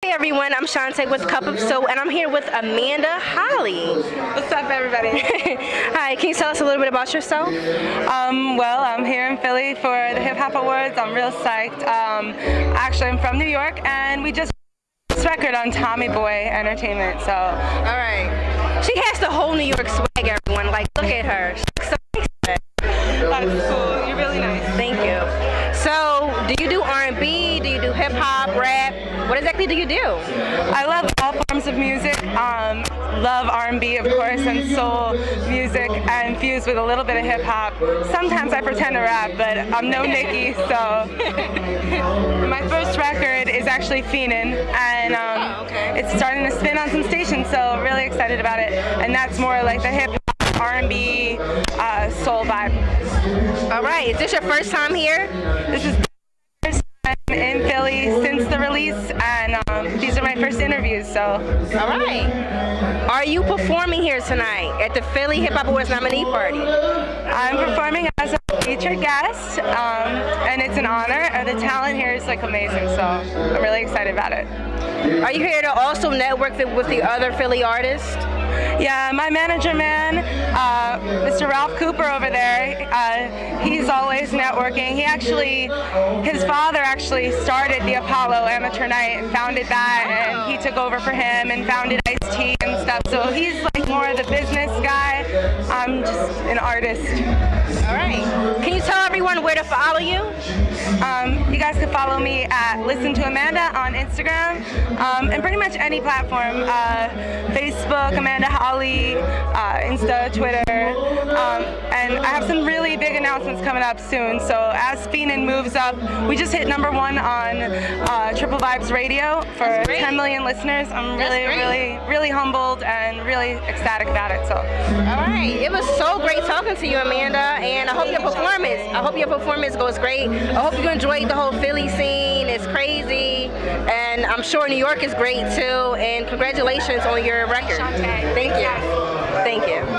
Hey everyone, I'm Shantae with Cup of Soul, and I'm here with Amanda Holly. What's up, everybody? Hi, can you tell us a little bit about yourself? Well, I'm here in Philly for the Hip Hop Awards. I'm real psyched. Actually, I'm from New York, and we just released this record on Tommy Boy Entertainment. So, all right. She has the whole New York swag, everyone. Like, look at her. She's so nice. That's cool. You're really nice. Thank you. So, do you do R&B? Do you do hip hop, rap? What exactly do you do? I love all forms of music. Love R&B, of course, and soul music, and fused with a little bit of hip hop. Sometimes I pretend to rap, but I'm no Nicki, so. My first record is actually Fiendin', and it's starting to spin on some stations, so really excited about it. And that's more like the hip hop, R&B, soul vibe. All right, is this your first time here? This is the first time in Philly since the release, and these are my first interviews, so. All right. Are you performing here tonight at the Philly Hip Hop Awards nominee party? I'm performing as a featured guest, and it's an honor. The talent here is like amazing, so I'm really excited about it. Are you here to also network with the other Philly artists? Yeah, my manager man, Mr. Ralph Cooper over there, he's always networking. His father actually started the Apollo Amateur Night and founded that, and he took over for him and founded Ice-T and stuff. So he's like more of the business guy. I'm just an artist. All right. Can you tell everyone where to follow you? You guys can follow me at Listen to Amanda on Instagram, and pretty much any platform, Facebook, Amanda Holly, Insta, Twitter, and I have some really big announcements coming up soon. So as Fiendin' moves up, we just hit #1 on Triple Vibes Radio for 10 million listeners. I'm really humbled and really ecstatic about it. So. All right. It was so great talking to you, Amanda, and I hope your performance goes great. I hope you enjoyed the whole Philly scene. It's crazy, and I'm sure New York is great too. And congratulations on your record. Thank you. Thank you.